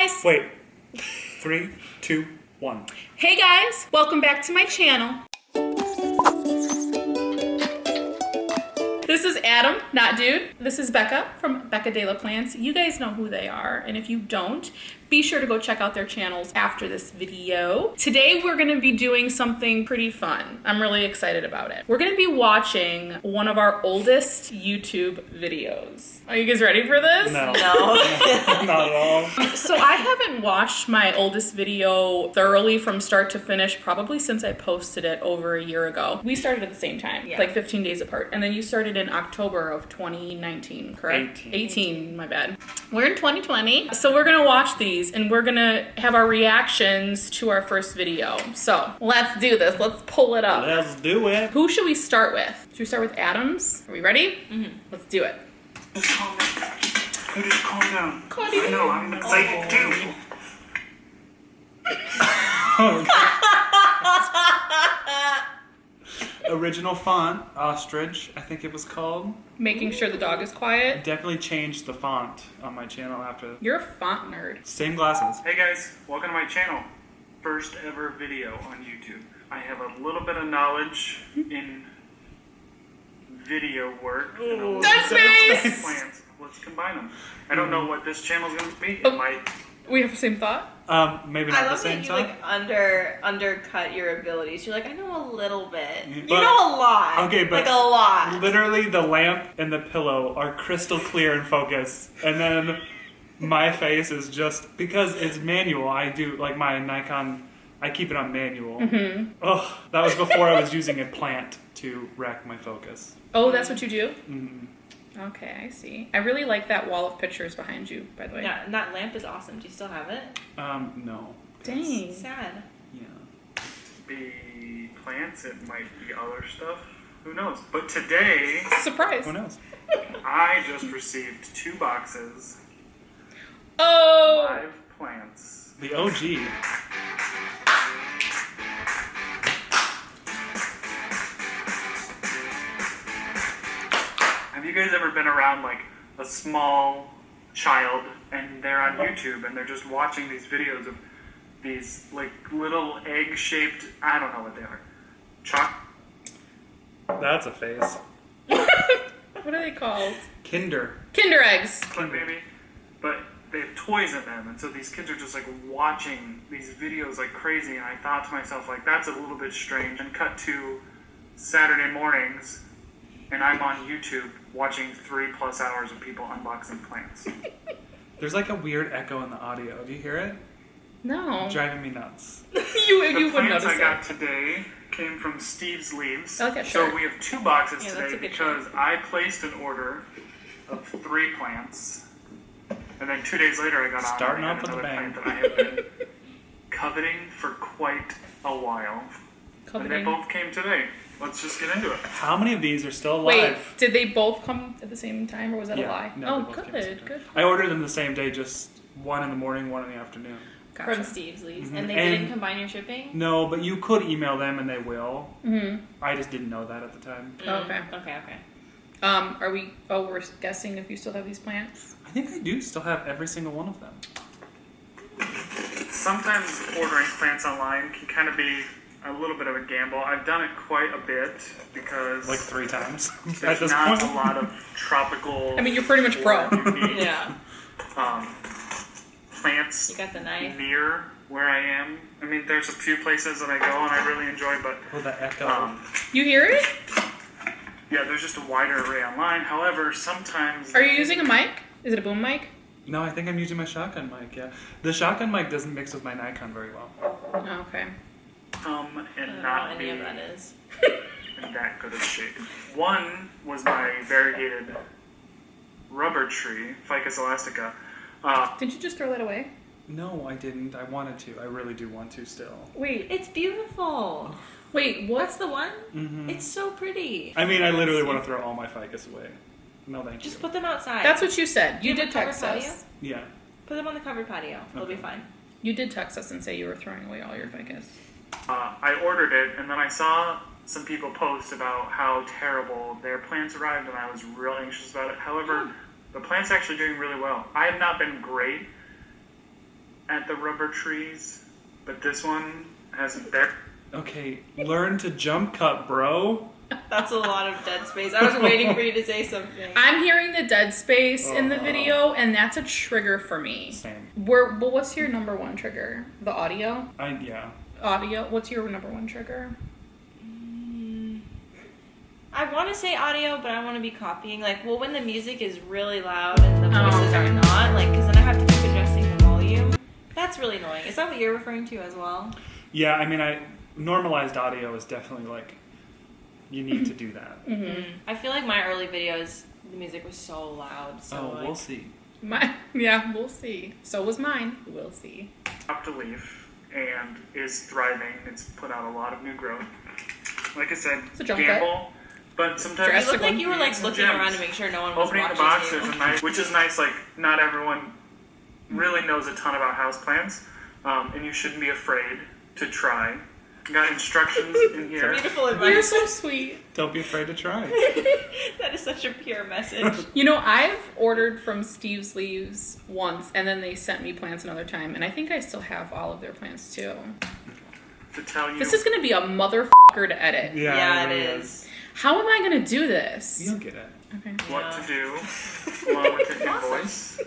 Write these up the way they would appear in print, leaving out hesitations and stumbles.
guys! Wait. 3, 2, 1. Hey guys! Welcome back to my channel. This is Adam, not Dude. This is Becca from Becca de la Plants. You guys know who they are, and if you don't, be sure to go check out their channels after this video. Today we're gonna be doing something pretty fun. I'm really excited about it. We're gonna be watching one of our oldest YouTube videos. Are you guys ready for this? No. No. Not at all. So I haven't watched my oldest video thoroughly from start to finish probably since I posted it over a year ago. We started at the same time, Yeah. like 15 days apart. And then you started in October of 2019, correct? 18, my bad. We're in 2020. So we're gonna watch these and we're gonna have our reactions to our first video. So let's do this. Let's pull it up. Let's do it. Who should we start with? Should we start with Adams? Are we ready? Mm-hmm. Let's do it. Just calm down. You just calm down. Cody. I know, I'm excited too. Original font, ostrich, I think it was called. Making sure the dog is quiet. Definitely changed the font on my channel after. You're a font nerd. Same glasses. Hey guys, welcome to my channel. First ever video on YouTube. I have a little bit of knowledge in video work. And a little That's bit of nice. plants. Let's combine them. I don't know what this channel is going to be. It Oh. might. We have the same thought? Maybe I not the love same that you time. undercut your abilities. You're like, I know a little bit. You But- know a lot. Okay, but like a lot. Literally, the lamp and the pillow are crystal clear in focus, and then my face is just because it's manual. I do like my Nikon. I keep it on manual. Mm-hmm. Oh, that was before I was using a plant to rack my focus. Oh, that's what you do? Mm-hmm. Okay, I see. I really like that wall of pictures behind you, by the way. Yeah, and that lamp is awesome. Do you still have it? No. Dang. Sad. Yeah. Be plants, it might be other stuff. Who knows? But today, Surprise. Who knows? I just received 2 boxes Oh! of live plants. The OG. Have you guys ever been around like a small child and they're on YouTube and they're just watching these videos of these like little egg-shaped, I don't know what they are, That's a face. What are they called? Kinder. Kinder eggs. chocolate maybe, but they have toys in them, and so these kids are just like watching these videos like crazy, and I thought to myself like that's a little bit strange. And cut to Saturday mornings, and I'm on YouTube watching 3+ hours of people unboxing plants. There's like a weird echo in the audio. Do you hear it? No. Driving me nuts. You The wouldn't plants notice I got it. today came from Steve's Leaves. I like that So shirt. we have 2 boxes Yeah, that's today a good because I placed an order of 3 plants, and then 2 days later I got on Starting and I off had with a another bang. plant that I have been coveting for quite a while. And they Coveting. both came today. Let's just get into it. How many of these are still Wait, alive? did they both come at the same time, or was that a Yeah, lie? no, Oh, they both came at the same good, time. good. I ordered them the same day, just one in the morning, one in the afternoon. Gotcha. From Steve's Leaves. Mhm. And they And- didn't combine your shipping? No, but you could email them and they will. Mm-hmm. I just didn't know that at the time. Okay. Okay. We're guessing if you still have these plants? I think I do still have every single one of them. Sometimes ordering plants online can kind of be a little bit of a gamble. I've done it quite a bit because Like 3 times at there's this not point. a lot of tropical I mean, you're pretty much pro. or unique, Yeah. plants You got the knife. near where I am. I mean, there's a few places that I go and I really enjoy, but Oh, the echo. You hear it? yeah, there's just a wider array online. However, sometimes Are you using a mic? Is it a boom mic? No, I think I'm using my shotgun mic, yeah. The shotgun mic doesn't mix with my Nikon very well. Oh, okay. come I and don't know not what be any of that is. in that good of shape. One was my variegated rubber tree, Ficus elastica. Did you just throw that away? No, I didn't. I wanted to. I really do want to still. Wait, It's beautiful. wait, What's what's the one? Mm-hmm. It's so pretty. I mean, I literally want to throw all my ficus away. No, thank Just you. put them outside. That's what you said. You have did a covered text patio? us. Yeah. Put them on the covered patio. They'll be Okay. fine. You did text us and say you were throwing away all your ficus. I ordered it, and then I saw some people post about how terrible their plants arrived, and I was real anxious about it. However, the plant's actually doing really well. I have not been great at the rubber trees, but this one has bare. Okay, learn to jump cut, bro. That's a lot of dead space. I was waiting for you to say something. I'm hearing the dead space in the video, and that's a trigger for me. Same. Well, what's your number one trigger? The audio? Yeah. Audio? What's your number one trigger? I want to say audio, but I want to be copying. Like, well, when the music is really loud and the voices are not, like, because then I have to keep adjusting the volume. That's really annoying. Is that what you're referring to as well? Yeah, I mean, normalized audio is definitely like, you need to do that. I feel like my early videos, the music was so loud. So We'll see. Yeah, we'll see. So was mine. We'll see. Dropped a leaf and is thriving. It's put out a lot of new growth. Like I said, It's a jump gamble, but sometimes You look like you were like some looking gems. around to make sure no one was Opening the watching box, you. there's a nice, which is nice. Like not everyone really knows a ton about houseplants, and you shouldn't be afraid to try. Got instructions in here. Beautiful You're advice. so sweet. Don't be afraid to try. That is such a pure message. You know, I've ordered from Steve's Leaves once, and then they sent me plants another time, and I think I still have all of their plants too. To tell you, This is going to be a motherfucker to edit. Yeah, really it is. How am I going to do this? You'll get it. Okay. what to do along with the invoice.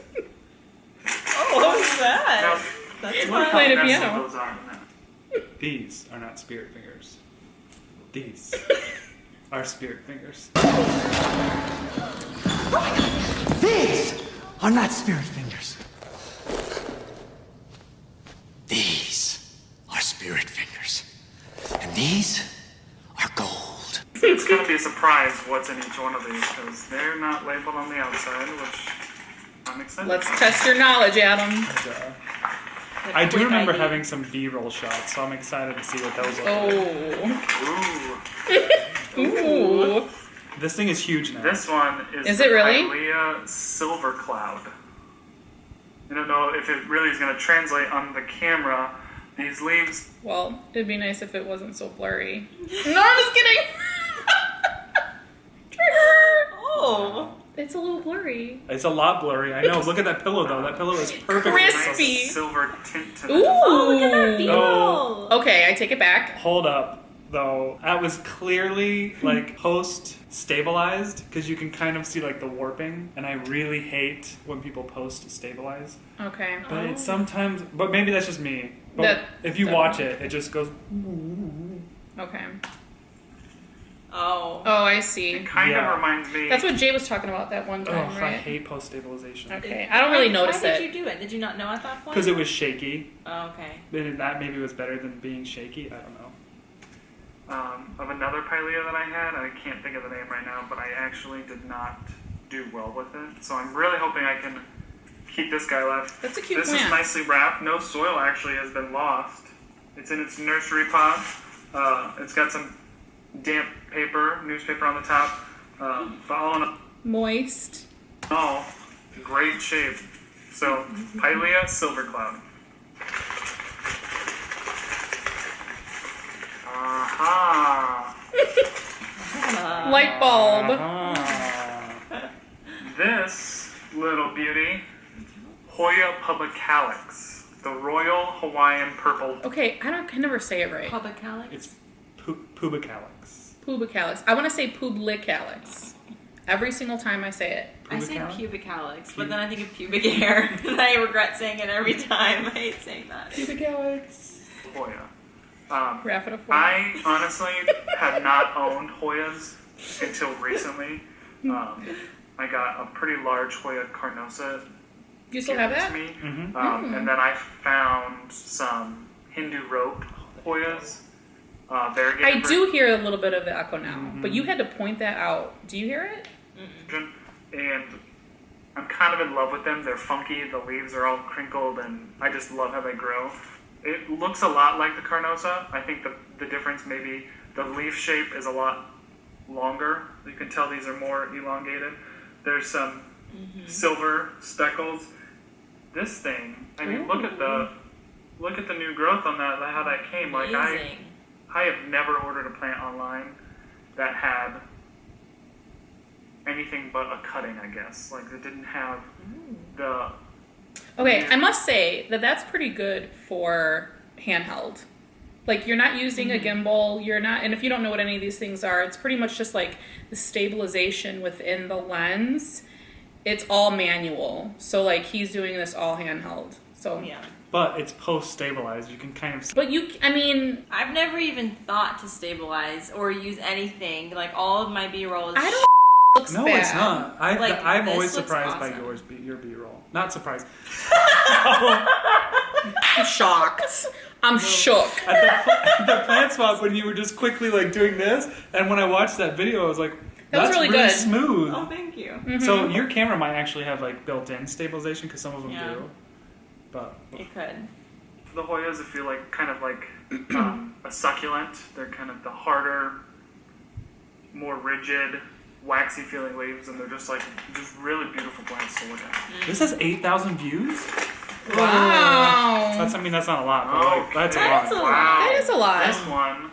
Oh, what was that? Now, That's Look fun. Playing a how messy piano. those are. These are not spirit fingers. These are spirit fingers. These are not spirit fingers. These are spirit fingers. And these are gold. It's going to be a surprise what's in each one of these because they're not labeled on the outside, which I'm excited Let's about. test your knowledge, Adam. And, I do remember having some B-roll shots, so I'm excited to see what those look like. Oh. Ooh. This thing is huge now. This one is it the really? Pilea Silver Cloud. I don't know if it really is going to translate on the camera. These leaves, Well, it'd be nice if it wasn't so blurry. No, I'm just kidding. Trigger. Oh. It's a little blurry. It's a lot blurry. I know. Look at that pillow, though. That pillow is perfect. Crispy. nice silver tint to Ooh. this. Oh, look at that beetle. Oh. Okay, I take it back. Hold up, though. That was clearly like post stabilized because you can kind of see like the warping, and I really hate when people post stabilize. Okay. But it's sometimes, but maybe that's just me. But That- if you watch it, it just goes. Okay. Oh. Oh, I see. Kind Yeah. of reminds me. That's what Jay was talking about that one Oh, time, I right? hate post stabilization Okay. I don't really notice Why it. did you do it? Did you not know at that point? because it was shaky. Oh, okay. And that maybe was better than being shaky. I don't know. Of another Pilea that I had. I can't think of the name right now, but I actually did not do well with it. So I'm really hoping I can keep this guy left. That's a cute This plant. is nicely wrapped. No soil actually has been lost. It's in its nursery pot. It's got some damp paper, newspaper on the top. But all in Moist. all, great shape. So, Pilea Silver Cloud. Aha! Light bulb. Ah. This little beauty, Hoya pubicalis, the Royal Hawaiian Purple. Okay, I can never say it right. Pubicalis? It's pubicalix. Pubicalix. I want to say publicalix. Every single time I say it. I say Pubicalis? pubicalis, but then I think of pubic hair, and I regret saying it every time. I hate saying that. Pubicalix. Hoya. Raffet of I honestly had not owned Hoyas until recently. I got a pretty large Hoya carnosa You still have given that? to me, Mm-hmm. and then I found some Hindu rope Hoyas. I do hear a little bit of the echo now, but you had to point that out. Do you hear it? And I'm kind of in love with them. They're funky. The leaves are all crinkled, and I just love how they grow. It looks a lot like the carnosa. I think the difference maybe the leaf shape is a lot longer. You can tell these are more elongated. There's some silver speckles. This thing, I mean, look at the new growth on that. How that came. Like Amazing. I have never ordered a plant online that had anything but a cutting, I guess. Like it didn't have the Okay, I must say that that's pretty good for handheld. Like, you're not using a gimbal, you're not, and if you don't know what any of these things are, it's pretty much just like the stabilization within the lens. It's all manual. So, like, he's doing this all handheld. So, Yeah. But it's post-stabilized. You can kind of... But I mean... I've never even thought to stabilize or use anything. Like, all of my B-roll is... I don't looks No, bad. it's not. I'm this always looks surprised by awesome. your B-roll. Not surprised. I'm shocked. I'm shook. At the plant swap, when you were just quickly like doing this, and when I watched that video, I was like, That was that's really good. smooth. Oh, thank you. So your camera might actually have like built-in stabilization because some of them Yeah. do. But It could. The Hoyas, if you like, kind of like a succulent, they're kind of the harder, more rigid, waxy feeling leaves, and they're just really beautiful plants to look at. this has 8,000 views. Wow. That's not a lot. But like, that's a That's lot. a Wow. That is a lot. This one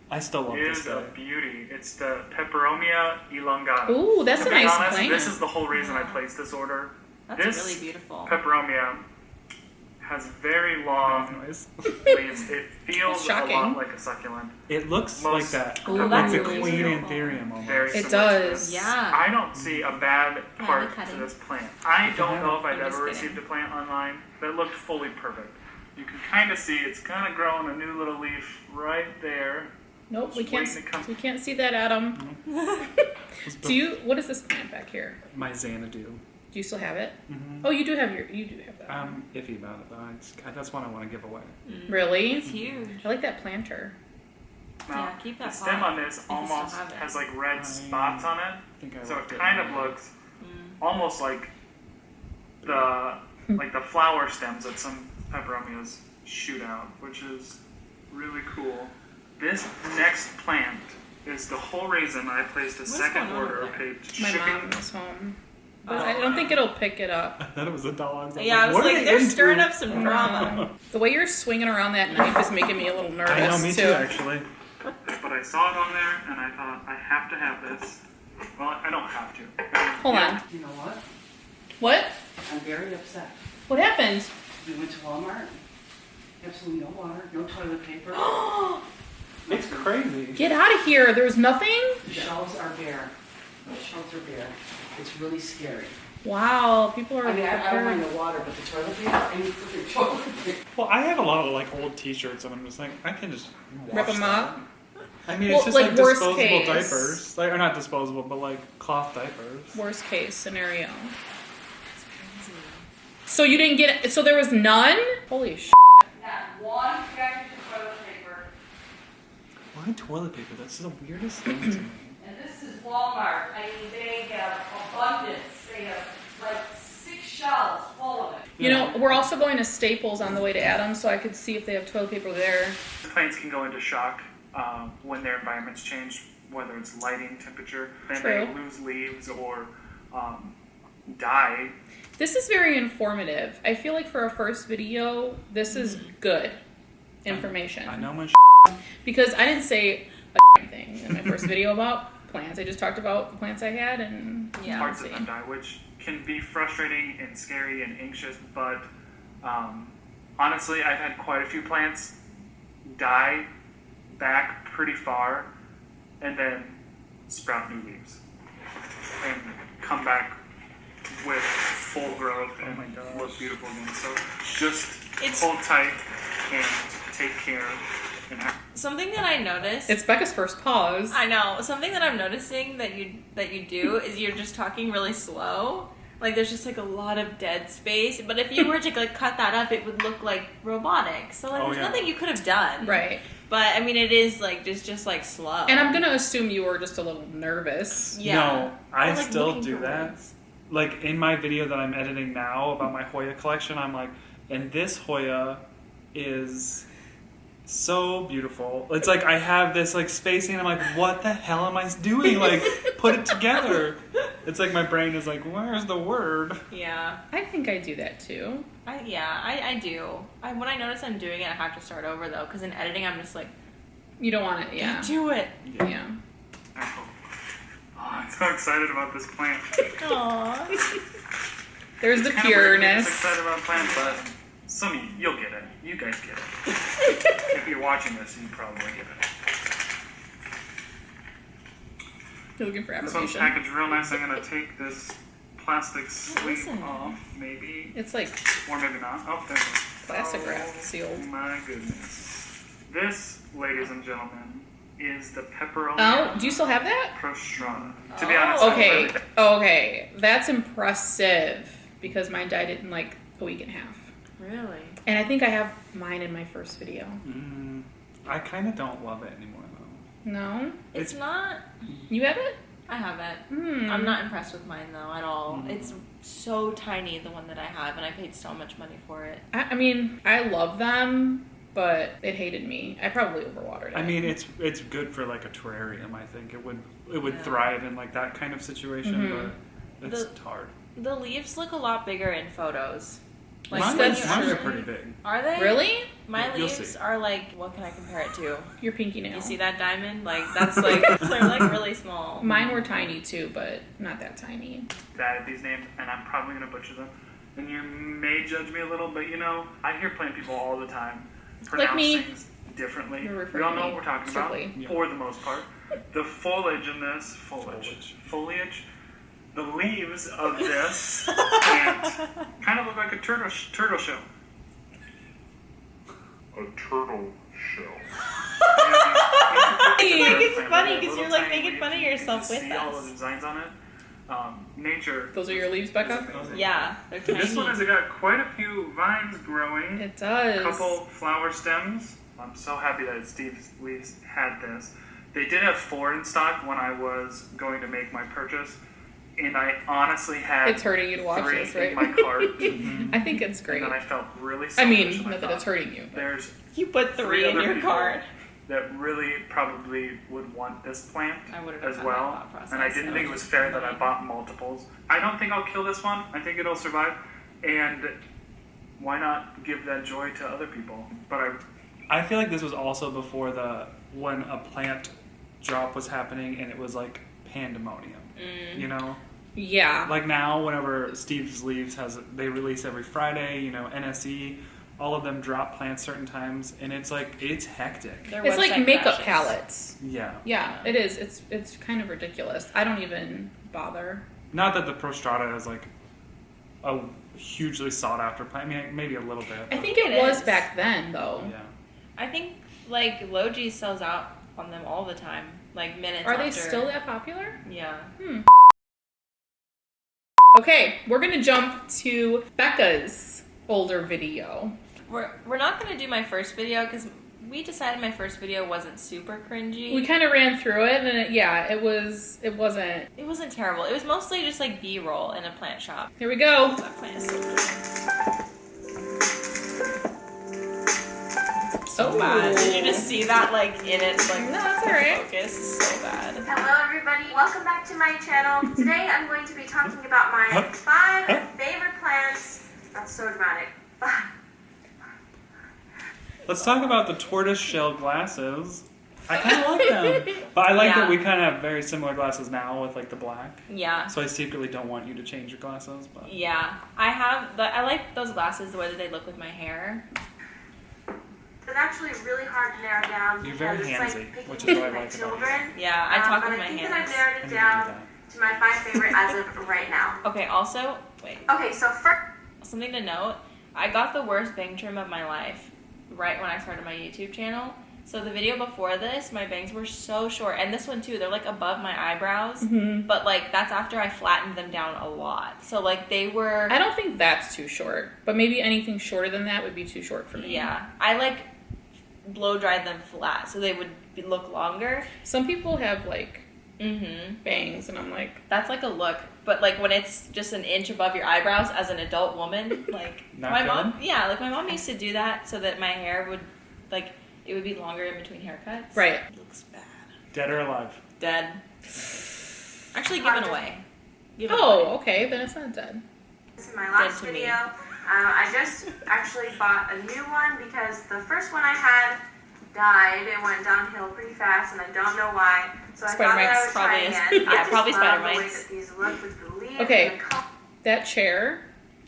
I still love this is guy. a beauty. It's the Peperomia elongata. Ooh, that's To a be nice honest, plant. this is the whole reason I placed this order. That's This really beautiful. Peperomia has very long Nice. leaves. It feels That's a shocking. lot like a succulent. It looks Most- like that. Ooh, like that's the really Queen beautiful. Anthurium almost. Very It similar to does. this. Yeah. I don't see a bad part cutting. to this plant. I don't know if I've I'm just ever kidding. received a plant online that looked fully perfect. You can kind of see it's kind of growing a new little leaf right there. Nope, we Just can't. waiting to come. We can't see that, Adam. Do you? What is this plant back here? My Xanadu. Do you still have it? Mhm. Oh, you do have that. I'm iffy about it though. That's one I want to give away. Really? It's huge. I like that planter. Now, Yeah, keep that the stem pot on this if you still almost have it. has like red spots on it, I think I so left it kind of in there. looks almost like the flower stems that some peperomias shoot out, which is really cool. This next plant is the whole reason I placed a second going on order over of there? paid My shipping. mom is home, but I don't think it'll pick it up. I thought it was the dogs. Yeah, I was what are like, they they're into? stirring up some drama. The way you're swinging around that knife is making me a little nervous I know, me too, actually. But I saw it on there, and I thought I have to have this. Well, I don't have to. Hold on. You know what? What? I'm very upset. What happened? We went to Walmart. Absolutely no water, no toilet paper. It's crazy. Get out of here! There's nothing. The shelves are bare. The shelves are bare. It's really scary. Wow, people are. I mean, I don't mind the water, but the toilet paper, I need freaking toilet paper. Well, I have a lot of like old T-shirts, and I'm just like, I can just Rip wash them that. up. I mean, Well, it's just like, like worst disposable case. diapers, like or not disposable, but like cloth diapers. Worst case scenario. So you didn't get it. So there was none. Holy sh! Not one package of toilet paper. Why toilet paper? That's the weirdest thing to me. And this is Walmart. I mean, they have abundance. They have like 6 shelves full of it. You know, we're also going to Staples on the way to Adams, so I could see if they have toilet paper there. Plants can go into shock when their environments change, whether it's lighting, temperature. Then True. they lose leaves or die. This is very informative. I feel like for a first video, this is good information. I know my Because I didn't say a thing in my first video about plants. I just talked about the plants I had and Yeah. Parts see. of them die, which can be frustrating and scary and anxious. But honestly, I've had quite a few plants die back pretty far and then sprout new leaves and come back with full growth and look beautiful again. So just hold tight and take care. And Something that I noticed. It's Becca's first pause. I know. Something that I'm noticing that you do is you're just talking really slow. Like there's just like a lot of dead space. But if you were to like cut that up, it would look like robotic. So like Oh, there's yeah. nothing you could have done. Right. But I mean, it is like just like slow. And I'm going to assume you were just a little nervous. Yeah. No, I was, like, still looking do for that. words. Like in my video that I'm editing now about my Hoya collection, I'm like, and this Hoya is so beautiful. It's like I have this like spacing. I'm like, what the hell am I doing? Like, put it together. It's like my brain is like, where's the word? Yeah. I think I do that too. I do. When I notice I'm doing it, I have to start over though, because in editing, I'm just like, You don't want it, yeah. do it. Yeah. I'm so excited about this plant. Aww. There's the It's kinda weird being this pureness. excited about plants, but some of you, you'll get it. You guys get it. If you're watching this, you probably get it. You're looking for This one's affirmation. packaged real nice. I'm gonna take this plastic sleeve it? off, maybe, It's like or maybe not. Oh, there it is. plastic wrap sealed. Oh my goodness. This, ladies and gentlemen, is the pepperoni Oh, do you still have that? prostrata. To be honest, I'm Okay, really- okay. That's impressive because mine died in like a week and a half. Really? And I think I have mine in my first video. I kind of don't love it anymore though. No? It's not. You have it? I haven't. Hmm. I'm not impressed with mine though at all. It's so tiny, the one that I have, and I paid so much money for it. I mean, I love them, but it hated me. I probably overwatered it. I mean, it's good for like a terrarium. I think it would Yeah. thrive in like that kind of situation, but it's hard. The leaves look a lot bigger in photos. Like Mine when that's you are actually- pretty big. Are they? Really? My You'll leaves see. are like, what can I compare it to? Your pinky nail. You see that diamond? Like, that's like, they're like really small. Mine were tiny too, but not that tiny. added these names, and I'm probably going to butcher them. And you may judge me a little, but you know, I hear plant people all the time pronounce Like me. things differently. You're We referring all to know me, what we're talking strictly. about, Yeah. for the most part. The foliage in this, foliage, the leaves of this plant kind of look like a turtle shell. A turtle shell. It's like, it's funny because you're like making fun of yourself with see all the us. designs on it. Nature. Those are your leaves, Becca? Yeah, they're tiny. This one has got quite a few vines growing. It does. Couple flower stems. I'm so happy that Steve's Leaves had this. They did have 4 in stock when I was going to make my purchase, and I honestly had It's hurting you to watch 3 this, right? in my cart. I think it's great. And then I felt really I selfish. mean, and I not that thought, it's hurting you. but- There's You put 3 in other your people cart. that really probably would want this plant I wouldn't have as had well. that thought process. And I didn't think it was fair that I bought multiples. I don't think I'll kill this one. I think it'll survive. And why not give that joy to other people? But I feel like this was also before when a plant drop was happening and it was like pandemonium. You know, Yeah. like now whenever Steve's Leaves they release every Friday. You know, NSE. All of them drop plants certain times, and it's hectic. Their It's like website makeup crashes. palettes. Yeah. Yeah, it is. It's kind of ridiculous. I don't even bother. Not that the prostrata is like a hugely sought after plant. I mean, maybe a little bit. I think It it was is. back then, though. Yeah. I think like Logi sells out on them all the time, like minutes. Are they after. still that popular? Yeah. Okay, we're gonna jump to Becca's older video. We're not gonna do my first video because we decided my first video wasn't super cringy. We kind of ran through it, and it wasn't. It wasn't terrible. It was mostly just like B-roll in a plant shop. Here we go. That plant is so Oh, bad. Did you just see that like in it? Like No, that's all right. focus. So bad. Hello everybody, welcome back to my channel. Today I'm going to be talking about my 5 favorite plants. That's so dramatic. Let's talk about the tortoise shell glasses. I kind of like them, but I like Yeah. that we kind of have very similar glasses now with like the black. Yeah. So I secretly don't want you to change your glasses, but Yeah. I like those glasses the way that they look with my hair. It's actually really hard to narrow down You're very because it's handsy, like picking which is what I my like about you. children. Yeah, I talk but with I my think hands. that I've narrowed I it need to down do that. to my 5 favorite as of right now. Okay, also, wait. Okay, so first, Something to note, I got the worst bang trim of my life right when I started my YouTube channel. So the video before this, my bangs were so short. And this one too, they're like above my eyebrows. Mm-hmm. But like that's after I flattened them down a lot. So like they were... I don't think that's too short, but maybe anything shorter than that would be too short for me. Yeah. I like blow dried them flat so they would look longer. Some people have like Mm-hmm. bangs, and I'm like, That's like a look. But like when it's just an inch above your eyebrows as an adult woman, like Not my good? mom, yeah, like my mom used to do that so that my hair would like it would be longer in between haircuts. right. It looks bad. dead or alive. Dead. Actually, given away. Given away. Oh, okay, then it's not dead. this is my last Dead to me. video. I just actually bought a new one because the first one I had died. It went downhill pretty fast, and I don't know why. So I Spider thought that I mites, would try probably is. again. Yeah, I just probably love spider the way mites. that these look with the leaves Okay. and the color. That chair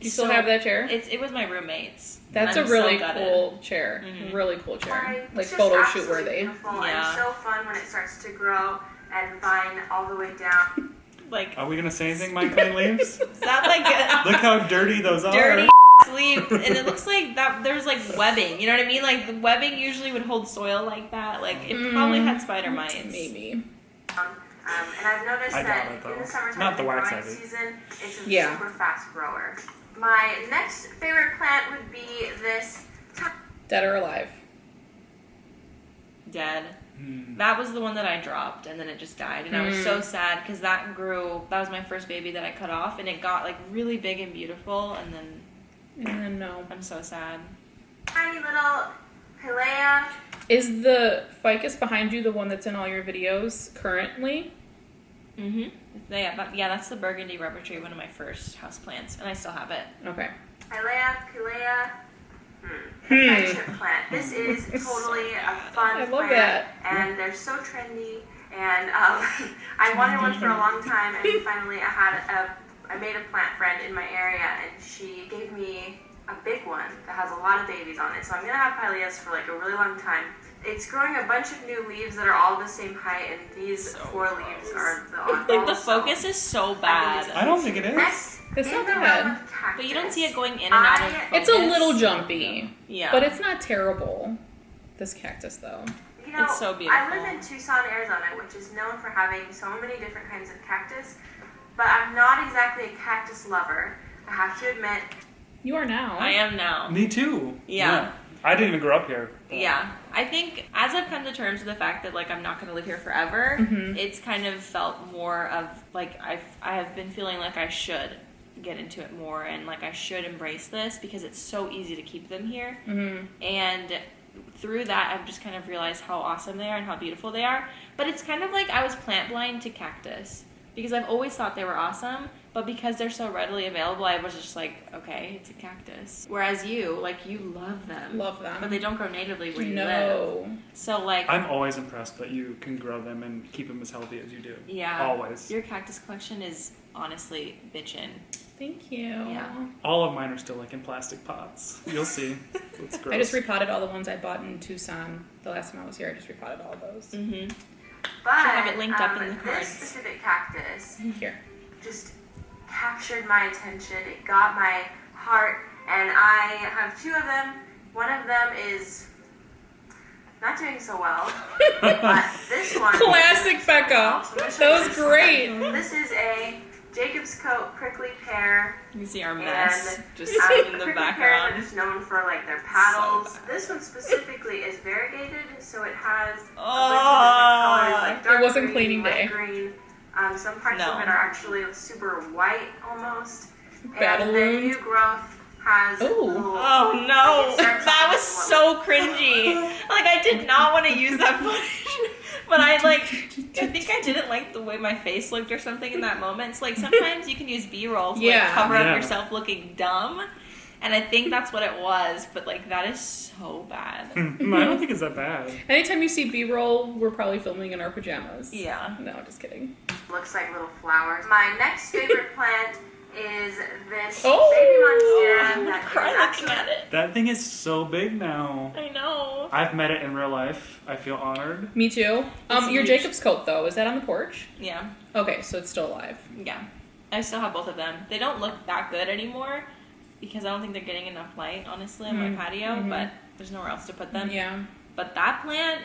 You still have that chair? It was my roommate's. That's a really cool chair. Really cool chair. Like photo shoot worthy. Yeah. And so fun when it starts to grow and vine all the way down. Like, are we gonna say anything, my clean leaves? Is that like a look how dirty those dirty are. Leaf, and it looks like that there's like webbing. You know what I mean? Like the webbing usually would hold soil like that. Like it probably had spider mites. Maybe. And I've noticed that in the summertime, not the wax growing ivy. season, it's a super fast grower. My next favorite plant would be this. Dead or alive? Dead. That was the one that I dropped, and then it just died, and I was so sad because that grew. That was my first baby that I cut off, and it got like really big and beautiful, and then no. I'm so sad. Tiny little Pilea. Is the ficus behind you the one that's in all your videos currently? Yeah, that's the burgundy rubber tree, one of my first houseplants, and I still have it. Okay. Pilea. Friendship plant. This is totally a fun I love plant, that. and they're so trendy. And I wanted one for a long time, and finally I made a plant friend in my area, and she gave me a big one that has a lot of babies on it. So I'm gonna have Pileas for like a really long time. It's growing a bunch of new leaves that are all the same height, and these 4 leaves are the oddballs. Like the focus is so bad. I don't think it is. Next, it's not bad. But you don't see it going in and out of focus. It's a little jumpy. Yeah. But it's not terrible. This cactus, though. You know, it's so beautiful. I live in Tucson, Arizona, which is known for having so many different kinds of cactus, but I'm not exactly a cactus lover. I have to admit. You are now. I am now. Me too. Yeah. I didn't even grow up here. Yeah. I think as I've come to terms with the fact that like I'm not going to live here forever, it's kind of felt more of like I have been feeling like I should get into it more and like I should embrace this because it's so easy to keep them here. And through that I've just kind of realized how awesome they are and how beautiful they are. But it's kind of like I was plant blind to cactus because I've always thought they were awesome, but because they're so readily available, I was just like, okay, it's a cactus. Whereas you, like, you love them. Love them. But they don't grow natively where you live. So, like... I'm always impressed that you can grow them and keep them as healthy as you do. Yeah. Always. Your cactus collection is honestly bitchin'. Thank you. Yeah. All of mine are still, like, in plastic pots. You'll see. It's gross. I just repotted all the ones I bought in Tucson the last time I was here. I just repotted all those. But Should have it linked up in the cards. This specific cactus here just captured my attention. It got my heart, and I have 2 of them. One of them is not doing so well, but this one. Classic Becca. That was great. This is a Jacob's Coat prickly pear. You can see our mess just in the prickly background. pears are just known for like their petals. This one specifically is variegated, so it has a bunch of different colors, like dark It wasn't green, cleaning light day. green. Some parts of it are actually super white almost. Battle and the wound. new growth has little, Oh no, like, it starts that off was as so cringy. Like I did not want to use that footage, but I think I didn't like the way my face looked or something in that moment. It's like sometimes you can use B-roll to like cover up yourself looking dumb, and I think that's what it was. But like that is so bad. I don't think it's that bad. Anytime you see B-roll, we're probably filming in our pajamas. Yeah. No, just kidding. Looks like little flowers. My next favorite plant is this Oh! baby monstera. I'm gonna that cry is looking actually- at it. That thing is so big now. I know. I've met it in real life. I feel honored. Me too. It's Your huge. Jacob's coat though, is that on the porch? Yeah. Okay, so it's still alive. Yeah. I still have both of them. They don't look that good anymore because I don't think they're getting enough light, honestly, on my patio, but there's nowhere else to put them. Yeah. But that plant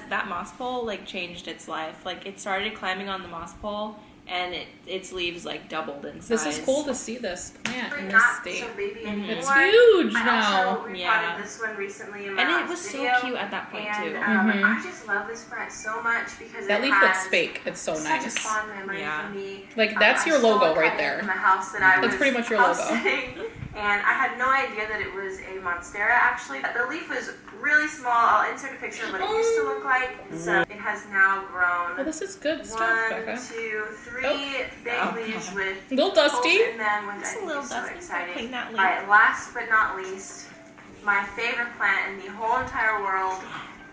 that moss pole, like, changed its life. Like, it started climbing on the moss pole, and its leaves, like, doubled in size. This is cool to see this plant in this Not state. so baby anymore. It's huge I now. also repotted this one recently in my And it last was video, so cute at that point, and, too. I just love this plant so much because That it leaf has looks fake. It's so such nice. a fond memory Yeah. for me. Like, that's I your stole logo it right from there. the house that I That's was pretty much your logo. house-sitting, and I had no idea that it was a monstera, actually. The leaf was really small. I'll insert a picture of what it used to look like. So it has now grown. Well, this is good stuff, 1, Becca. 2, 3 big leaves with A little dusty. holes in them, which I It's a think little is so dusty. exciting. Clean that leaf. Alright, last but not least, my favorite plant in the whole entire world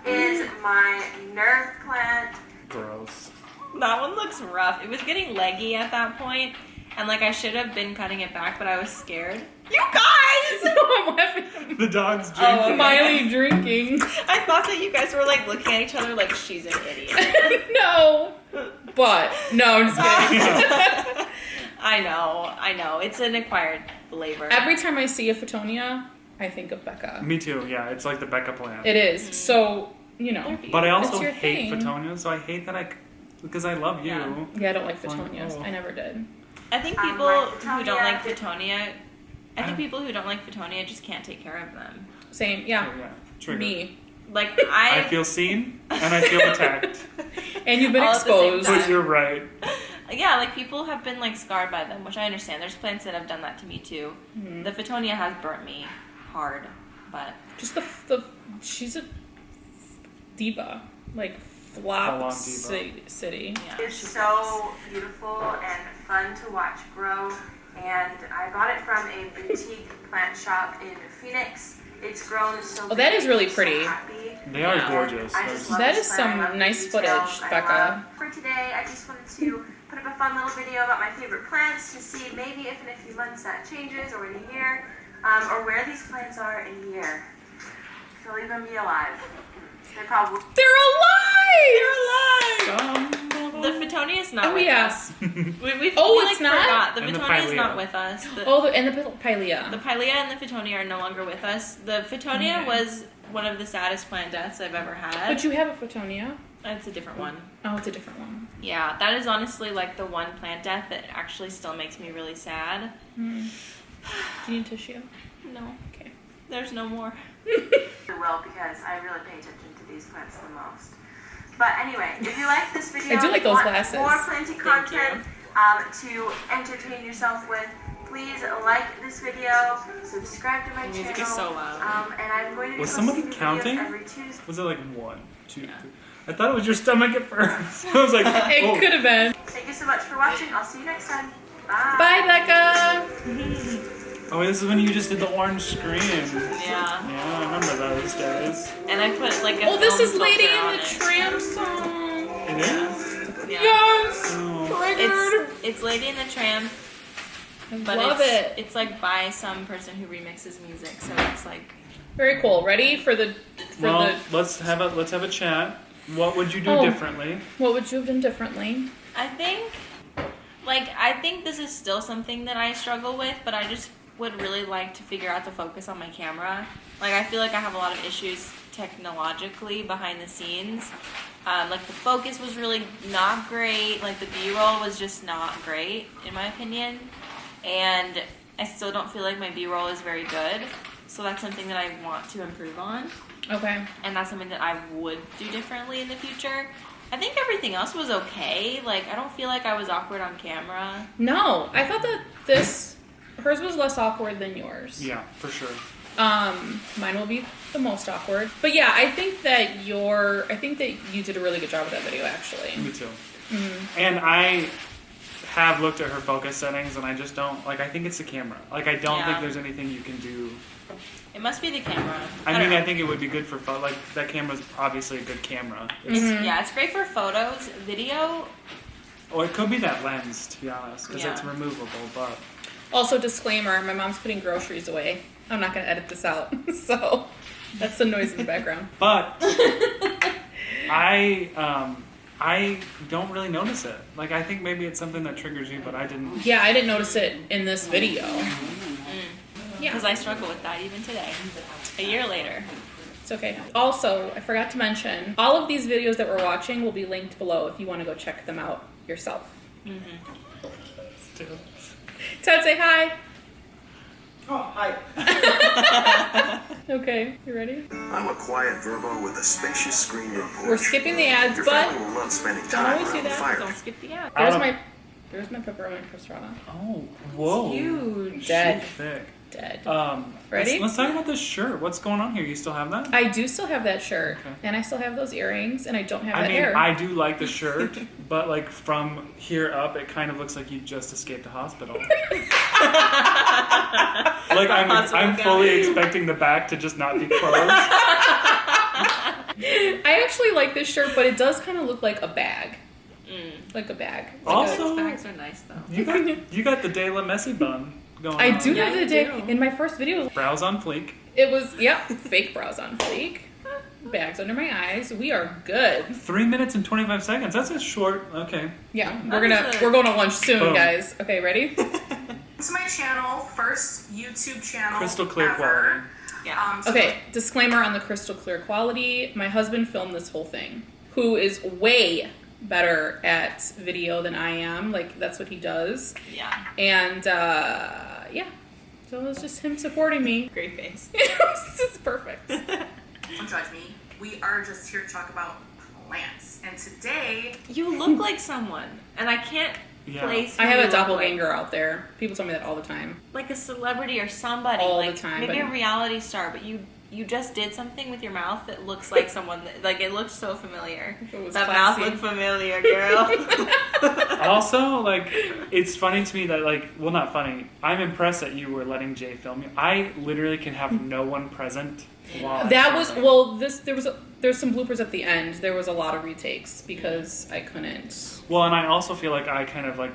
is my nerve plant. Gross. That one looks rough. It was getting leggy at that point, And like I should have been cutting it back, but I was scared. You guys! I'm laughing. The dog's drinking. Oh, okay. Miley drinking. I thought that you guys were like looking at each other like she's an idiot. No. But, no, I'm just kidding. I know. It's an acquired flavor. Every time I see a Fittonia, I think of Becca. Me too, yeah. It's like the Becca plant. It is. So, you know. But I also It's your hate thing. Fittonia, so I hate that because I love you. Yeah. Yeah, I don't like Fittonias. Oh. I never did. I think My people who don't like Fittonia- Fittonia just can't take care of them. Same, yeah. Oh, yeah. Trigger. Me. Like I feel seen and I feel attacked. And you've been All at the same exposed. time. But you're right. Yeah, like people have been like scarred by them, which I understand. There's plants that have done that to me too. Mm-hmm. The Fittonia has burnt me hard, but Just she's a diva. Like, flop Full-on diva. city. yeah, It's she's so beautiful and fun to watch grow, and I got it from a boutique plant shop in Phoenix. It's grown so Oh, that is really so pretty. happy. They are Yeah. gorgeous. I just love That this is plant. some I love the nice details. footage, I Becca. love- For today, I just wanted to put up a fun little video about my favorite plants to see maybe if in a few months that changes, or in a year, or where these plants are in a year. To even be alive. They probably. They're alive! The Fittonia is not Oh, with yeah. us. We It's not? forgot. The And the Fittonia is Pilea. not with us. And the Pilea. The Pilea and the Fittonia are no longer with us. The Fittonia was one of the saddest plant deaths I've ever had. But you have a Fittonia. It's a different one. Oh, it's a different one. Yeah, that is honestly like the one plant death that actually still makes me really sad. Do you need tissue? No, Okay. there's no more. Will, because I really pay attention to these plants the most. But anyway, if you like this video, I do like and those want glasses. more planting Thank you. content to entertain yourself with, please like this video, subscribe to my Music channel. is so loud. And I'm going to be Was posting somebody new videos counting? every Tuesday. Was it like 1, 2, 3? I thought it was your stomach at first. I was like, It oh. could have been. Thank you so much for watching. I'll see you next time. Bye. Bye, Becca! Oh, this is when you just did the orange screen. Yeah. Yeah, I remember those days. And I put like a Oh, this film is Lady filter in on the it. Tramp song. It is? Yeah. Yes! Oh. Triggered. It's Lady in the Tramp, I but love it's, it. it's like by some person who remixes music, so it's like Very cool. Ready for the Well, let's have a chat. What would you do Oh. differently? what would you have done differently? I think this is still something that I struggle with, but I just would really like to figure out the focus on my camera. Like, I feel like I have a lot of issues technologically behind the scenes. Like, the focus was really not great. Like, the B-roll was just not great, in my opinion. And I still don't feel like my B-roll is very good. So that's something that I want to improve on. Okay. And that's something that I would do differently in the future. I think everything else was okay. Like, I don't feel like I was awkward on camera. No, I thought that hers was less awkward than yours. Yeah, for sure. Mine will be the most awkward. But yeah, I think that you did a really good job with that video, actually. Me too. Mm-hmm. And I have looked at her focus settings, and I just don't I think it's the camera. Like, I don't think Yeah. there's anything you can do. It must be the camera. I don't mean, know. I think it would be good for like that camera's obviously a good camera. It's, Yeah, it's great for photos, video. Or it could be that lens, to be honest, because Yeah. it's removable. But Also, disclaimer, my mom's putting groceries away. I'm not going to edit this out. So, that's the noise in the background. But I don't really notice it. Like, I think maybe it's something that triggers you, but I didn't. Yeah, I didn't notice it in this video. Yeah. Because I struggle with that even today. A year later. It's okay. Also, I forgot to mention, all of these videos that we're watching will be linked below if you want to go check them out yourself. Still. Ted, say hi. Oh, hi. Okay, you ready? I'm a quiet Verbo with a spacious screen room porch. We're skipping the ads, Your but family will love spending don't time always do around the that. fire. Don't skip the ad. there's my pepperoni pastrana. Oh, whoa. Huge. Dead. Thick. Dead. Let's Ready? talk about this shirt. What's going on here? You still have that? I do still have that shirt, Okay. and I still have those earrings, and I don't have I that mean, hair. I do like the shirt, but like from here up, it kind of looks like you just escaped a hospital. Like I'm fully expecting the back to just not be closed. I actually like this shirt, but it does kind of look like a bag. Like a bag. Also, bags are nice though. you got the De La Messy bun going on. I do Yeah, have the you day. do. In my first video, Brows on fleek. it was, fake brows on fleek. Bags under my eyes. We are good. 3 minutes and 25 seconds. That's a short. Okay. Yeah, That we're going to lunch soon, Boom. guys. Okay, ready? It's my channel, first YouTube channel Crystal clear ever. quality. Yeah. So Okay, disclaimer on the crystal clear quality. My husband filmed this whole thing, who is way better at video than I am. Like, that's what he does. Yeah. And, so it was just him supporting me. Great face. It was just perfect. don't judge me. We are just here to talk about plants. And today, You look like someone, and I can't Yeah. place. I who have you a look doppelganger out there. People tell me that all the time. like a celebrity or somebody, All the like time, maybe but- a reality star, but you just did something with your mouth that looks like someone that, like it looks so familiar. It was That classy. mouth looked familiar, girl. Also, like, it's funny to me that, like, well, not funny. I'm impressed that you were letting Jay film you. I literally can have no one present while That I'm was filming. there's some bloopers at the end. There was a lot of retakes because I couldn't. Well, and I also feel like I kind of like,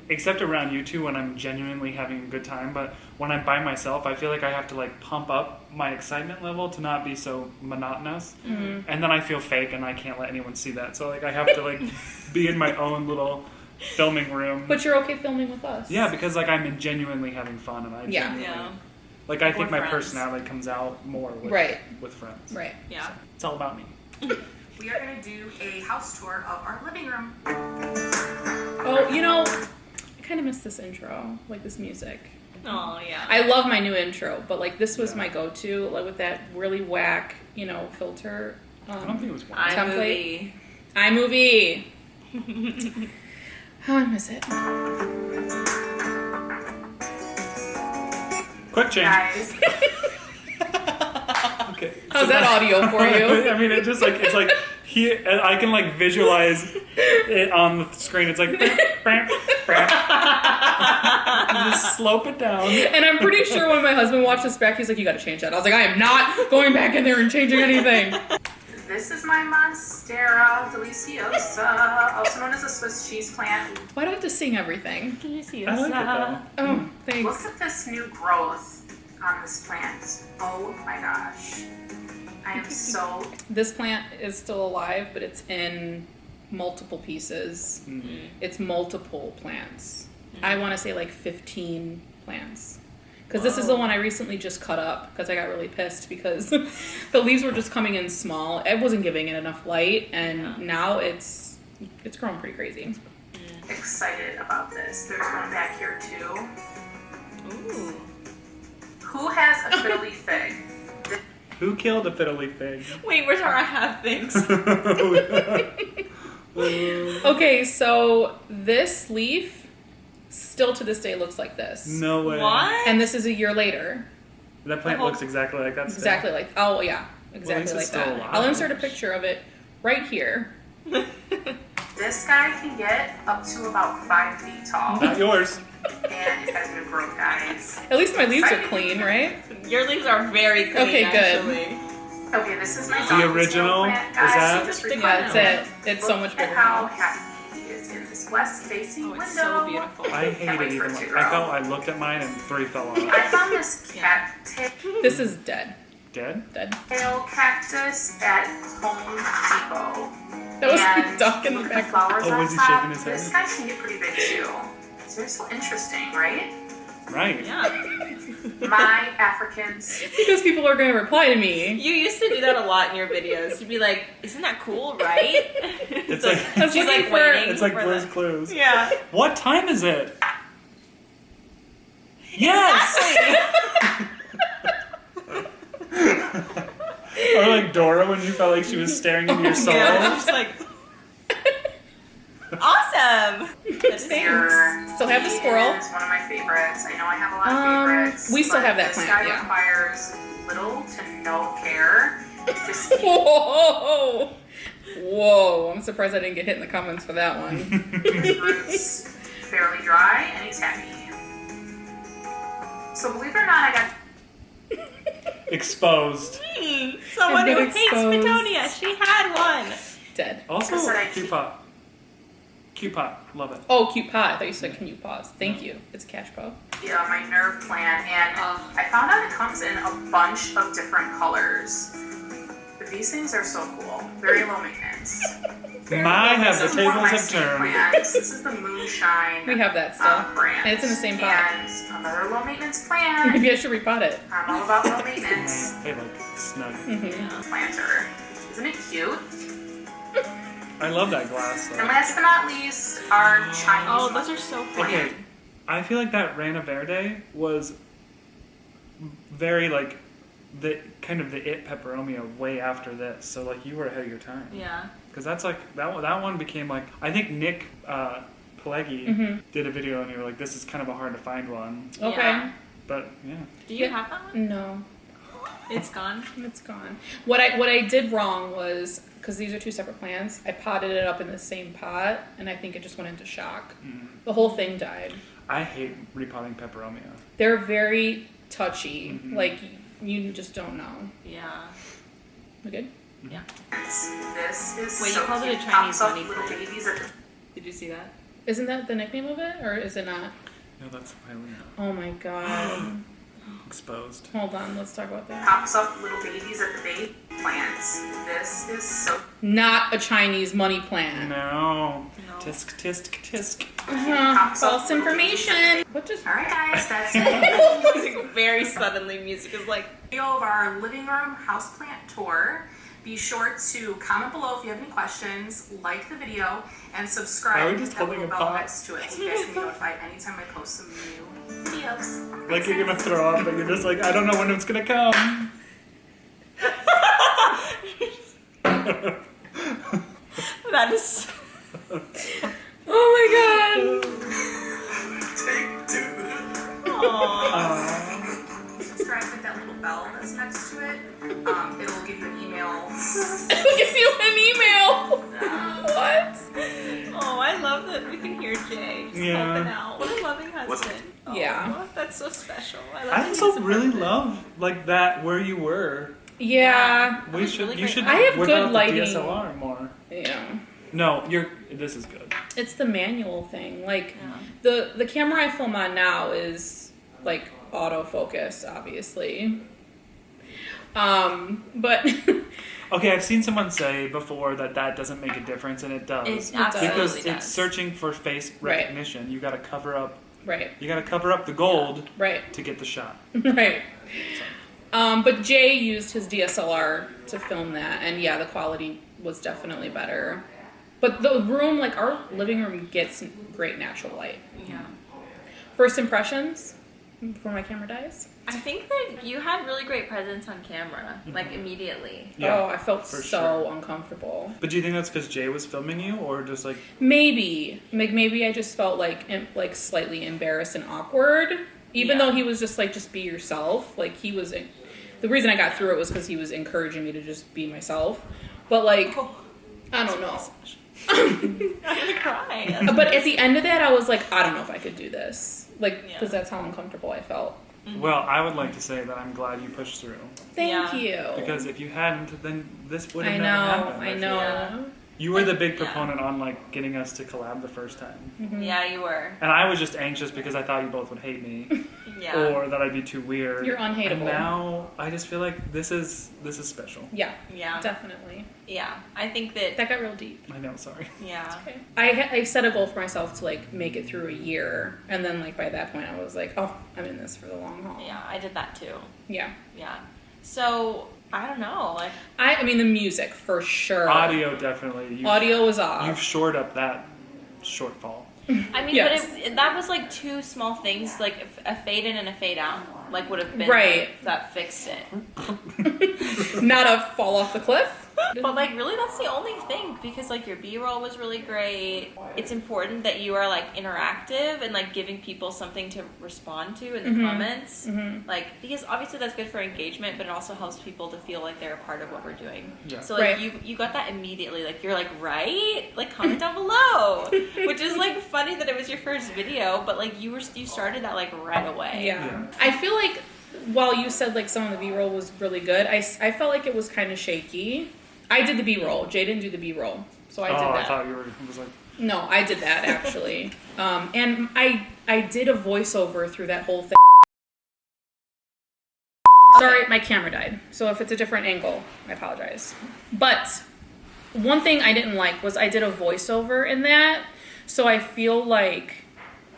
except around you two when I'm genuinely having a good time, but when I'm by myself, I feel like I have to like pump up my excitement level to not be so monotonous. Mm-hmm. And then I feel fake and I can't let anyone see that. So like I have to like be in my own little filming room. But you're okay filming with us. Yeah, because like I'm genuinely having fun and I Yeah. genuinely, Yeah. like I think Or my friends. personality comes out more with, Right. with friends. Right. Yeah. It's all about me. we are going to do a house tour of our living room. Oh, I kind of miss this intro, like this music. Oh yeah. I love my new intro, but like this was my go-to, like with that really whack, filter. I don't think it was one. template. iMovie. iMovie. Oh, I miss it. Quick change. Guys, Okay. How's that audio for you? I mean, it's like here. I can like visualize it on the screen. It's like you just slope it down. And I'm pretty sure when my husband watched this back, he's like, "You got to change that." I was like, "I am not going back in there and changing anything." this is my Monstera deliciosa, also known as a Swiss cheese plant. Why do I have to sing everything? Can you see I like it though. Oh, thanks. Look at this new growth on this plant. Oh my gosh. I am so... This plant is still alive, but it's in multiple pieces. Mm-hmm. It's multiple plants. I want to say like 15 plants. Because this is the one I recently just cut up because I got really pissed because the leaves were just coming in small. It wasn't giving it enough light, and now it's growing pretty crazy. excited about this. There's one back here too. Ooh. Who has a fiddly fig? Who killed a fiddly fig? Wait, where's our I have things? Okay, so this leaf still to this day looks like this. No way. What? And this is a year later. That plant The whole- looks exactly like that. still. Exactly like, oh yeah, least exactly it's like still that. alive. I'll insert a picture of it right here. This guy can get up to about 5 feet tall. Not yours. And it has new growth, guys. At least my leaves are clean, right? Your leaves are very clean, Okay, good. actually. Okay, this is my The donkey original, snail plant, is guys. that- He just Yeah, reclined that's on it. It's so much Look bigger at how now. happy he is in this west-facing Oh, window. it's so beautiful. I hate Can't it wait for even. it to I grow. felt I looked at mine and 3 fell off. I found this cat This is dead. Dead? Dead. tail cactus at Home Depot. That was And duck in the look at back. flowers Oh, on was he top. shaking his head? This guy can get pretty big too. So they're so interesting, right? Right. Yeah. My Africans. Because people are going to reply to me. You used to do that a lot in your videos. You'd be like, "Isn't that cool, right?" It's like- I was she's looking like for- waiting. It's like for Blue's the- Clues. Yeah. What time is it? Yes! Or like Dora when you felt like she was staring into your soul. Yeah. She's like, awesome. Thanks. Still have the He squirrel. is one of my favorites. I know I have a lot of favorites. we still but have that this plant, guy yeah. requires little to no care. Just keep Whoa! Whoa! I'm surprised I didn't get hit in the comments for that one. his roots fairly dry, and he's happy. So believe it or not, I got Exposed. Someone I've who been hates exposed. Petonia. She had one. Dead. Also, Just that I cute keep- pot. Cute pot. Love it. Oh, cute pot. I thought you said, can you pause? Thank you. It's a cash bow. Yeah, my nerve plant, and I found out it comes in a bunch of different colors. But these things are so cool. Very low maintenance. My have the This is one of tables my have snake turned. plants. This is the Moonshine. We have that still. Brand. And it's in the same pot. And another low maintenance plant. Maybe I should repot it. I'm all about low maintenance. They look snug. Planter. Isn't it cute? I love that glass And though. last but not least, our Chinese. Oh, those are so pretty. Okay, I feel like that Reina Verde was very like the kind of the it peperomia way after this. So like you were ahead of your time. Yeah. Because that's like that one became like I think Nick Pileggi did a video and you were like this is kind of a hard to find one. Okay. Yeah. But yeah. Do you have that one? No. It's gone. It's gone. What I did wrong was, because these are two separate plants, I potted it up in the same pot, and I think it just went into shock. The whole thing died. I hate repotting peperomia. They're very touchy. Like, you just don't know. Yeah. We good? Yeah. This is Wait, so you called it a cute. Chinese Pops up money little plant. babies at the Did you see that? Isn't that the nickname of it, or is it not? No, that's Eileen. Oh my god. Exposed. Hold on, let's talk about that. pops up little babies at the base plants. This is so Not a Chinese money plant. No. No. Tisk tisk tisk. False information. What just... Alright guys, that's it. Very suddenly, music is like. Video of our living room houseplant tour. Be sure to comment below if you have any questions, like the video, and subscribe. Why are we just with that holding little a bell pot? next to it so you guys can be notified anytime I post some new videos. Like you're gonna throw up, but you're just like, I don't know when it's gonna come. That is. Oh my god. Take two. Subscribe with that little bell that's next to it. It'll give you an email. It'll give you an email. What? Oh, I love that we can hear Jay just Yeah. helping out. What a loving husband. Oh, Yeah. That's so special. I love I that also he's really supportive. love like that where you were. Yeah. We was should really you great. should I have whip good out lighting. the DSLR more. Yeah. No, this is good. It's the manual thing. Like, Yeah. the camera I film on now is, like, autofocus, obviously. But... Okay, I've seen someone say before that doesn't make a difference, and it does. It does. absolutely Because does. it's searching for face Right. recognition. You gotta cover up Right. the gold Right. to get the shot. Right. But Jay used his DSLR to film that, and yeah, the quality was definitely better. But the room, like our living room, gets great natural light. Yeah. First impressions before my camera dies. I think that you had really great presence on camera, like immediately. Yeah, Oh, I felt for so sure. uncomfortable. But do you think that's because Jay was filming you, or just like Maybe I just felt like slightly embarrassed and awkward, even Yeah. though he was just like, just be yourself. Like he was. The reason I got through it was because he was encouraging me to just be myself. But like, I don't know. I'm gonna cry. But at the end of that, I was like, I don't know if I could do this. Like, Yeah. because that's how uncomfortable I felt. Well, I would like to say that I'm glad you pushed through. Thank Yeah. you. Because if you hadn't, then this would have I never know, happened. I feel know. like. Yeah. You were the big Yeah. proponent on like getting us to collab the first time. Yeah, you were. And I was just anxious because I thought you both would hate me. Yeah. Or that I'd be too weird. You're unhateable. And now I just feel like this is special. Yeah, Yeah. definitely. Yeah. I think that. That got real deep. I know, sorry. Yeah. Okay. I set a goal for myself to like make it through a year, and then like by that point I was like, oh, I'm in this for the long haul. Yeah, I did that too. Yeah. Yeah. So I don't know, like. I mean the music for sure. Audio definitely. Audio was off. You've shored up that shortfall. I mean, Yes. but that was like two small things, like a fade in and a fade out, like would have been Right. like, that fixed it. Not a fall off the cliff. But like really that's the only thing, because like your B-roll was really great. It's important that you are like interactive and like giving people something to respond to in the comments. Like, because obviously that's good for engagement, but it also helps people to feel like they're a part of what we're doing. Yeah. So like Right. you got that immediately. Like you're like, right? Like comment down below. Which is like funny that it was your first video, but like you started that like right away. Yeah. I feel like while you said like some of the B-roll was really good, I felt like it was kind of shaky. I did the B-roll. Jay didn't do the B-roll, so I did that. I thought you were. It was like. No, I did that actually. And I did a voiceover through that whole thing. Sorry, my camera died. So if it's a different angle, I apologize. But one thing I didn't like was I did a voiceover in that. So I feel like,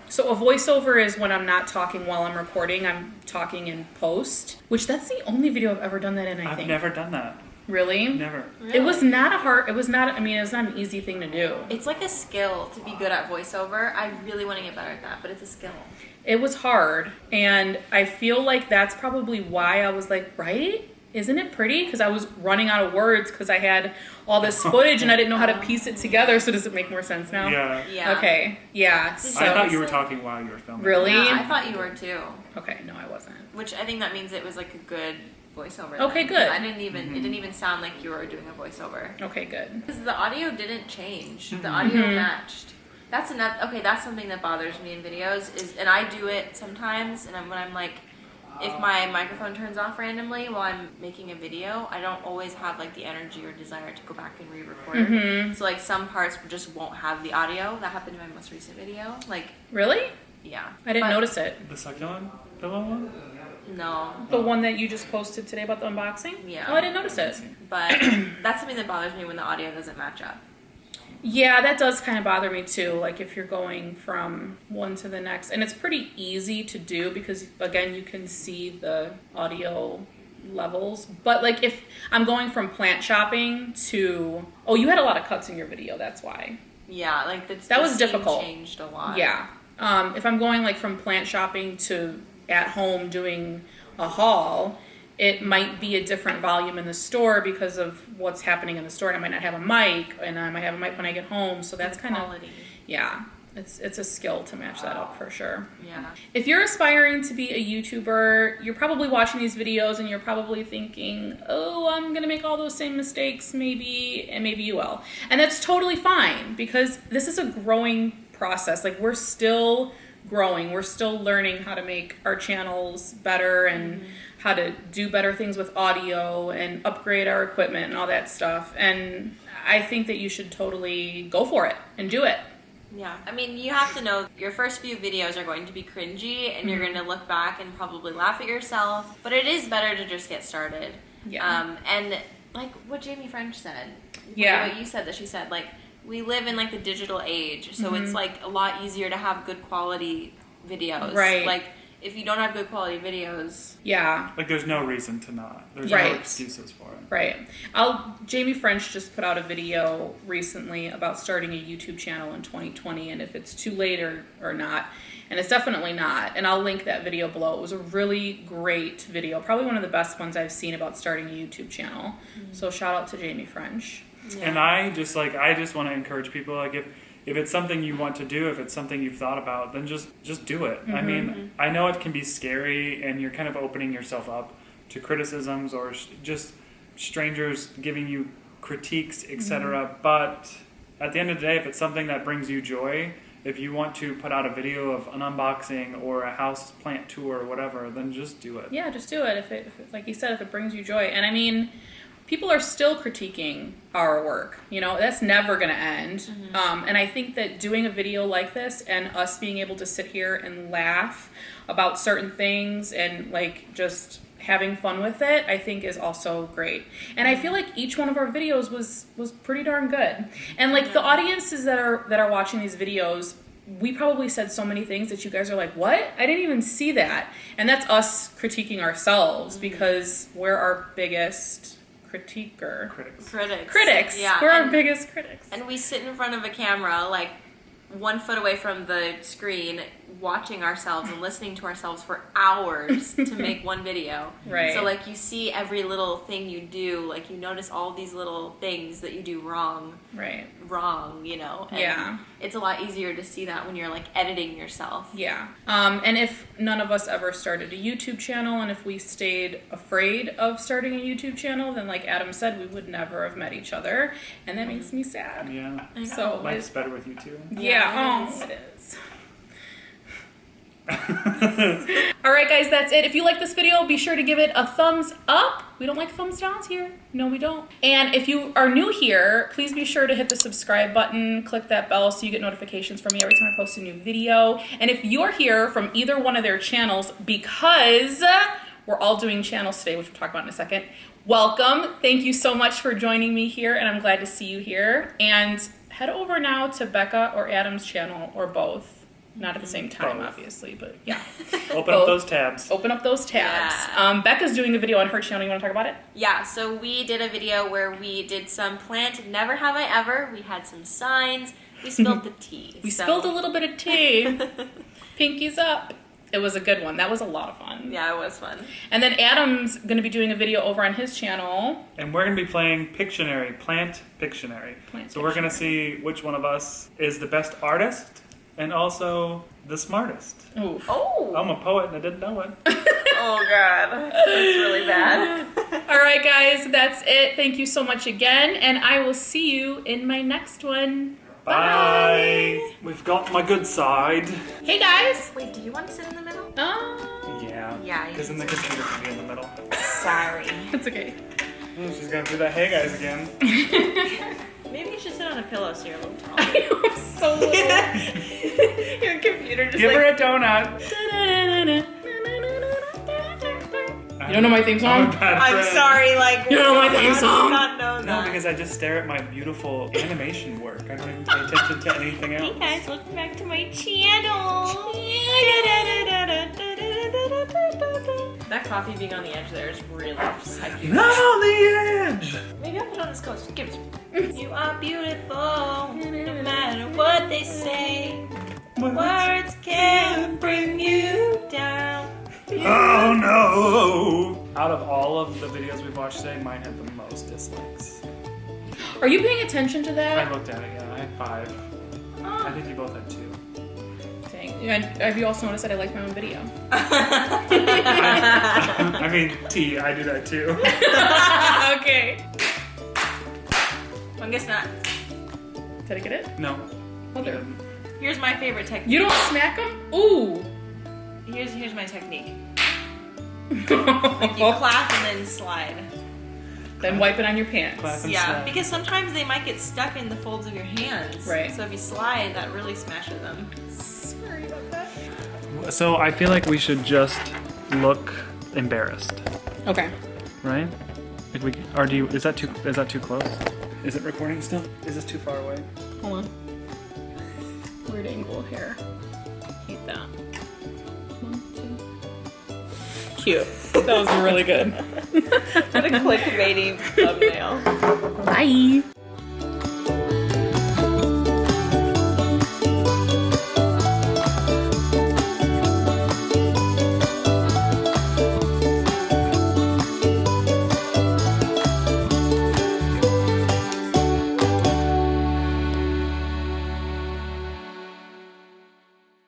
so a voiceover is when I'm not talking while I'm recording, I'm talking in post, which that's the only video I've ever done that in, I think. I've never done that. Really? Never. It was not an easy thing to do. It's like a skill to be good at voiceover. I really want to get better at that, but it's a skill. It was hard, and I feel like that's probably why I was like, right? Isn't it pretty? Because I was running out of words because I had all this footage and I didn't know how to piece it together. So does it make more sense now? Yeah. Okay. Yeah. So, I thought you were talking while you were filming. Really? Yeah, I thought you were too. Okay. No, I wasn't. Which I think that means it was like a good voiceover. Okay, then. good. I didn't even. It didn't even sound like you were doing a voiceover. Okay, good. Because the audio didn't change. The audio matched. That's enough. Okay, that's something that bothers me in videos is, and I do it sometimes. And when I'm like, if my microphone turns off randomly while I'm making a video, I don't always have like the energy or desire to go back and re-record. So like some parts just won't have the audio. That happened in my most recent video. Like Really? yeah, I didn't notice it. The succulent pillow one? No. The one that you just posted today about the unboxing? Yeah. Oh, I didn't notice it. But that's something that bothers me when the audio doesn't match up. Yeah, that does kind of bother me too. Like if you're going from one to the next, and it's pretty easy to do because again, you can see the audio levels. But like if I'm going from plant shopping to, oh, you had a lot of cuts in your video. That's why. Yeah, like that was difficult. Changed a lot. Yeah. If I'm going like from plant shopping to at home doing a haul, it might be a different volume in the store because of what's happening in the store. And I might not have a mic, and I might have a mic when I get home. So that's kind of, yeah, it's a skill to match that up for sure. Yeah. If you're aspiring to be a YouTuber, you're probably watching these videos and you're probably thinking, oh, I'm going to make all those same mistakes maybe, and maybe you will. And that's totally fine because this is a growing process. Like we're still growing. We're still learning how to make our channels better and how to do better things with audio and upgrade our equipment and all that stuff. And I think that you should totally go for it and do it. Yeah, I mean, you have to know your first few videos are going to be cringy and you're going to look back and probably laugh at yourself, but it is better to just get started. Yeah. And like what Jamie French said, yeah, what you said that she said, like we live in like the digital age, so it's like a lot easier to have good quality videos. Right. Like if you don't have good quality videos, yeah, like there's no reason to not. There's right. no excuses for it. Right. Jamie French just put out a video recently about starting a YouTube channel in 2020 and if it's too late or not. And it's definitely not. And I'll link that video below. It was a really great video. Probably one of the best ones I've seen about starting a YouTube channel. So shout out to Jamie French. Yeah. And I just want to encourage people, like if it's something you want to do, if it's something you've thought about, then just do it. I mean, I know it can be scary and you're kind of opening yourself up to criticisms or just strangers giving you critiques, etc. But at the end of the day, if it's something that brings you joy, if you want to put out a video of an unboxing or a house plant tour or whatever, then just do it. Yeah, just do it. If it, like you said, if it brings you joy. And I mean, people are still critiquing our work. You know, that's never going to end. And I think that doing a video like this and us being able to sit here and laugh about certain things and like just having fun with it, I think is also great. And I feel like each one of our videos was pretty darn good. And like the audiences that are watching these videos, we probably said so many things that you guys are like, what? I didn't even see that. And that's us critiquing ourselves because we're our biggest critiquer. Critics. Yeah. We're our biggest critics. And we sit in front of a camera like 1 foot away from the screen watching ourselves and listening to ourselves for hours to make one video. Right. So like you see every little thing you do, like you notice all these little things that you do wrong. Right. Wrong, you know. And yeah. It's a lot easier to see that when you're like editing yourself. Yeah. And if none of us ever started a YouTube channel and if we stayed afraid of starting a YouTube channel, then like Adam said, we would never have met each other. And that makes me sad. Yeah. So life's better with you too. Yeah. Oh, it is. All right, guys, that's it. If you like this video, be sure to give it a thumbs up. We don't like thumbs downs here. No, we don't. And if you are new here, please be sure to hit the subscribe button, click that bell so you get notifications from me every time I post a new video. And if you're here from either one of their channels, because we're all doing channels today, which we'll talk about in a second, welcome. Thank you so much for joining me here, and I'm glad to see you here. And head over now to Becca or Adam's channel, or both. Not at the same time, obviously, but yeah. Open up those tabs. Open up those tabs. Yeah. Becca's doing a video on her channel. You want to talk about it? Yeah, so we did a video where we did some plant never have I ever. We had some signs. We spilled the tea. We spilled a little bit of tea. Pinkies up. It was a good one. That was a lot of fun. Yeah, it was fun. And then Adam's going to be doing a video over on his channel. And we're going to be playing Pictionary, Plant Pictionary. So we're going to see which one of us is the best artist and also the smartest. Ooh. Oh! I'm a poet and I didn't know it. Oh, God. That's really bad. All right, guys, that's it. Thank you so much again, and I will see you in my next one. Bye. We've got my good side. Hey, guys. Wait, do you want to sit in the middle? Yeah. Yeah, Because then the computer can be in the middle. Sorry. It's okay. She's going to do that hey guys again. Maybe you should sit on a pillow so you're a little taller. I'm so little. Your computer just Give her a donut. You don't know my theme song? I'm sorry, like... You don't know my theme song? Not know No, that. because I just stare at my beautiful animation work. I don't even pay attention to anything else. Hey guys, welcome back to my channel. That coffee being on the edge there is really psychic. Not on the edge! Maybe I'll put on this coat. Give it to me. You are beautiful, no matter what they say. Words can bring you down. Oh no! Out of all of the videos we've watched today, mine had the most dislikes. Are you paying attention to I that? looked at it, yeah. I had 5. I think you both had 2. Dang. And have you also noticed that I like my own video? I mean, T, I do that too. Okay. Fungus nut. Did I get it? No. Mother. Here's my favorite technique. You don't smack them? Ooh. Here's my technique. Like you clap and then slide. Then wipe it on your pants. Clap and Yeah, slide. because sometimes they might get stuck in the folds of your hands. Right. So if you slide, that really smashes them. Sorry about that. So I feel like we should just look embarrassed, Okay. right? If we, or do you, is that too close? Is it recording still? Is this too far away? Hold on. Weird angle here. Hate that. 1, 2. Cute. That was really good. What a clickbaity thumbnail. Bye.